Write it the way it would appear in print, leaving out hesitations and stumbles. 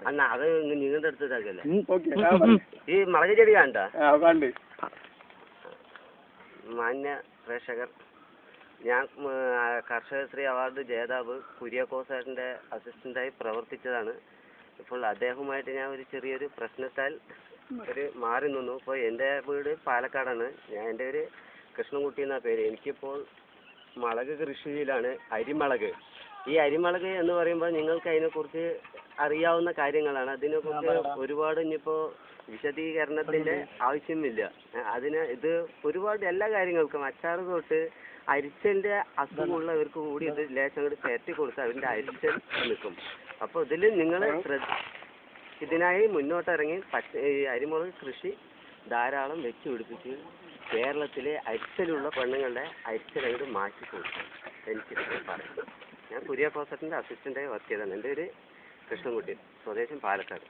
അന്നാ അത് നിങ്ങളുടെ അടുത്ത് ഇതാക്കല്ലേ. ഈ മുളക് ചെടി കണ്ടാ? മാന്യ പ്രേക്ഷകർ, ഞാൻ കർഷകശ്രീ അവാർഡ് ജേതാവ് കുര്യാക്കോസേട്ടൻ്റെ അസിസ്റ്റൻ്റായി പ്രവർത്തിച്ചതാണ്. ഇപ്പോൾ അദ്ദേഹവുമായിട്ട് ഞാൻ ഒരു ചെറിയൊരു പ്രശ്നത്താൽ മാറി നിന്നു. ഇപ്പോൾ എൻ്റെ വീട് പാലക്കാടാണ്. എൻ്റെ പേര് കൃഷ്ണൻകുട്ടി എന്നാണ് പേര്. എനിക്കിപ്പോൾ മുളക് കൃഷിയിലാണ്, അരിമുളക്. ഈ അരിമുളക് എന്ന് പറയുമ്പോൾ നിങ്ങൾക്ക് അതിനെക്കുറിച്ച് അറിയാവുന്ന കാര്യങ്ങളാണ്. അതിനെക്കുറിച്ച് ഒരുപാട് ഇനിയിപ്പോൾ വിശദീകരണത്തിൻ്റെ ആവശ്യമില്ല. ഇത് ഒരുപാട് എല്ലാ കാര്യങ്ങൾക്കും അച്ചാർ തൊട്ട് അരിച്ചലിൻ്റെ അസുഖമുള്ളവർക്ക് കൂടി ഇത് ലേശം കൂടി കയറ്റി കൊടുത്ത് അതിൻ്റെ അരിച്ചൽ നിൽക്കും. അപ്പോൾ ഇതിൽ നിങ്ങൾ ഇതിനായി മുന്നോട്ടിറങ്ങി ഈ അരിമുളക് കൃഷി ധാരാളം വെച്ച് പിടിപ്പിച്ച് കേരളത്തിലെ അരിച്ചലുള്ള പെണ്ണുങ്ങളുടെ അരിച്ചലങ്ങോട്ട് മാറ്റി കൊടുക്കും. എനിക്കിത് പറയാം. ഞാൻ കുര്യാക്കോസേട്ടൻ്റെ അസിസ്റ്റൻ്റായി വർക്ക് ചെയ്തതാണ്. എൻ്റെ ഒരു കൃഷ്ണൻകുട്ടി, സ്വദേശം പാലക്കാട്.